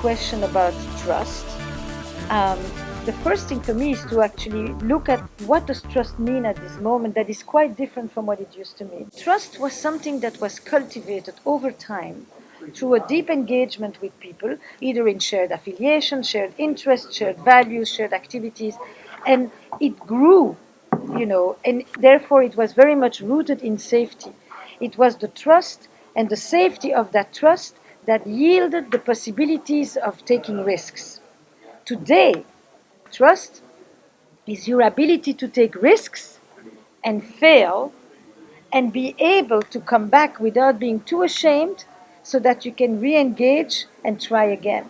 question about trust, the first thing for me is to actually look at what does trust mean at this moment that is quite different from what it used to mean. Trust was something that was cultivated over time through a deep engagement with people, either in shared affiliation, shared interests, shared values, shared activities, and it grew, and therefore it was very much rooted in safety. It was the trust and the safety of that trust that yielded the possibilities of taking risks. Today, trust is your ability to take risks and fail and be able to come back without being too ashamed so that you can re-engage and try again.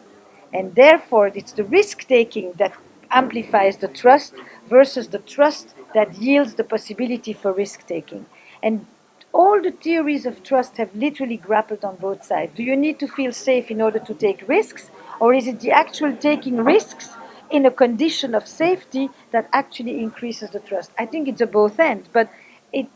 And therefore, it's the risk-taking that amplifies the trust versus the trust that yields the possibility for risk-taking. And all the theories of trust have literally grappled on both sides. Do you need to feel safe in order to take risks? Or is it the actual taking risks in a condition of safety that actually increases the trust? I think it's a both end, but it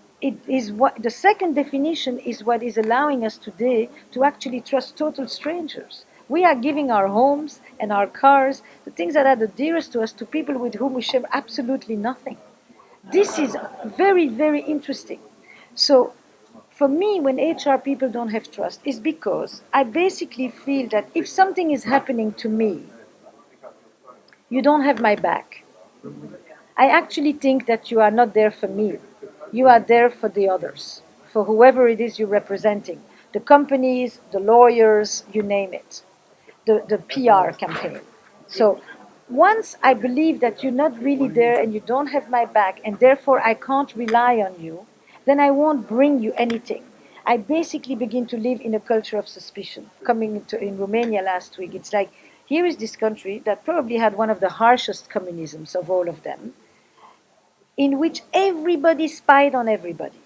is what the second definition is what is allowing us today to actually trust total strangers. We are giving our homes and our cars, the things that are the dearest to us, to people with whom we share absolutely nothing. This is very, very interesting. So for me, when HR people don't have trust, is because I basically feel that if something is happening to me, you don't have my back. I actually think that you are not there for me. You are there for the others, for whoever it is you're representing. The companies, the lawyers, you name it. The PR campaign. So once I believe that you're not really there and you don't have my back and therefore I can't rely on you, then I won't bring you anything. I basically begin to live in a culture of suspicion. Coming in Romania last week, it's like, here is this country that probably had one of the harshest communisms of all of them, in which everybody spied on everybody.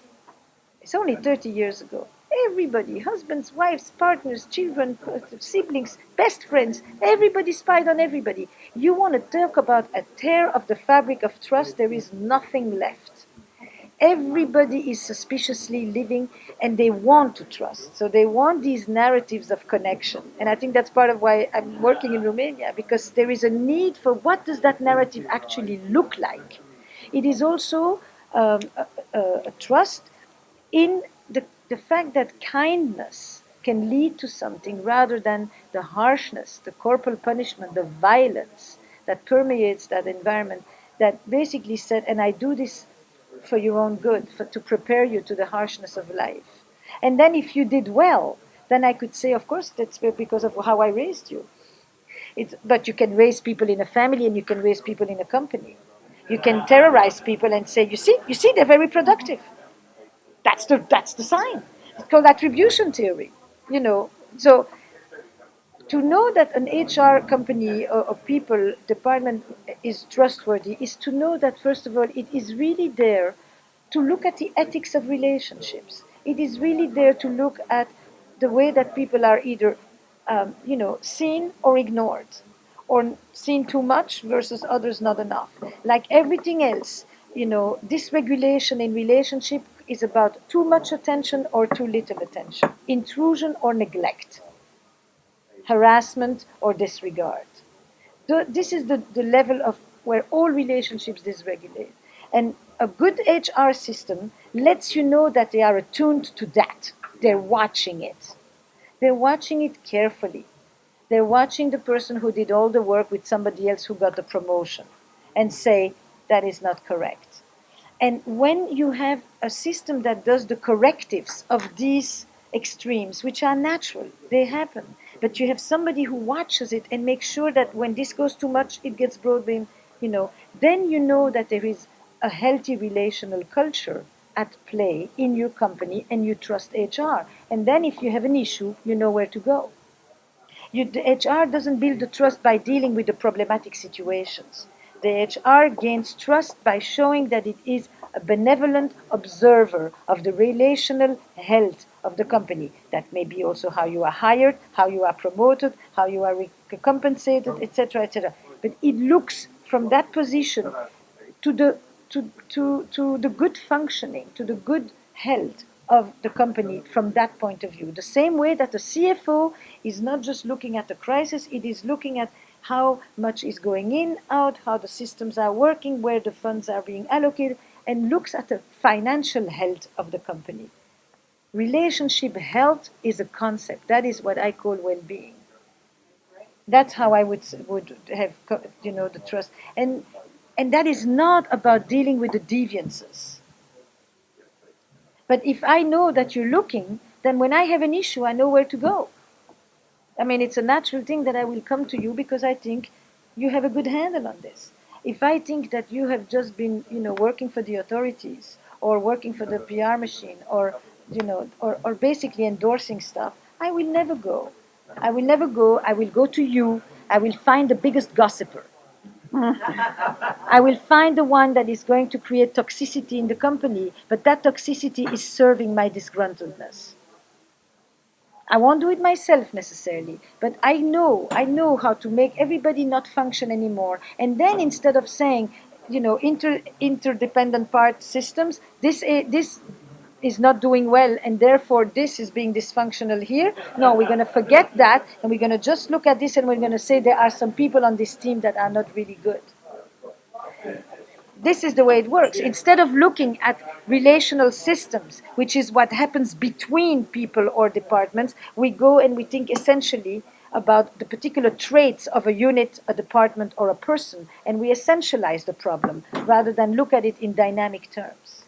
It's only 30 years ago. Everybody, husbands, wives, partners, children, siblings, best friends, everybody spied on everybody. You want to talk about a tear of the fabric of trust, there is nothing left. Everybody is suspiciously living and they want to trust. So they want these narratives of connection. And I think that's part of why I'm working in Romania, because there is a need for what does that narrative actually look like. It is also a trust in the fact that kindness can lead to something rather than the harshness, the corporal punishment, the violence that permeates that environment that basically said, and I do this for your own good, to prepare you to the harshness of life. And then if you did well, then I could say, of course, that's because of how I raised you. But you can raise people in a family and you can raise people in a company. You can terrorize people and say, you see, they're very productive. That's the sign. It's called attribution theory, So to know that an HR company or people department is trustworthy is to know that, first of all, it is really there to look at the ethics of relationships. It is really there to look at the way that people are either, seen or ignored, or seen too much versus others not enough. Like everything else, dysregulation in relationship is about too much attention or too little attention, intrusion or neglect, harassment or disregard. This is the level of where all relationships dysregulate. And a good HR system lets you know that they are attuned to that. They're watching it. They're watching it carefully. They're watching the person who did all the work with somebody else who got the promotion and say, that is not correct. And when you have a system that does the correctives of these extremes, which are natural, they happen, but you have somebody who watches it and makes sure that when this goes too much, it gets brought in, then you know that there is a healthy relational culture at play in your company and you trust HR. And then if you have an issue, you know where to go. The HR doesn't build the trust by dealing with the problematic situations. The HR gains trust by showing that it is a benevolent observer of the relational health of the company. That may be also how you are hired, how you are promoted, how you are compensated, etc., etc. But it looks from that position to the good functioning, to the good health of the company from that point of view. The same way that the CFO is not just looking at the crisis, it is looking at how much is going in, out, how the systems are working, where the funds are being allocated, and looks at the financial health of the company. Relationship health is a concept. That is what I call well-being. That's how I would have, the trust. And that is not about dealing with the deviances. But if I know that you're looking, then when I have an issue, I know where to go. I mean, it's a natural thing that I will come to you because I think you have a good handle on this. If I think that you have just been, working for the authorities or working for the PR machine or basically endorsing stuff, I will never go. I will never go. I will go to you. I will find the biggest gossiper. I will find the one that is going to create toxicity in the company, but that toxicity is serving my disgruntledness. I won't do it myself necessarily, but I know how to make everybody not function anymore. And then instead of saying, interdependent part systems, this is not doing well, and therefore this is being dysfunctional here. No, we're going to forget that, and we're going to just look at this, and we're going to say there are some people on this team that are not really good. This is the way it works. Instead of looking at relational systems, which is what happens between people or departments, we go and we think essentially about the particular traits of a unit, a department, or a person, and we essentialize the problem rather than look at it in dynamic terms.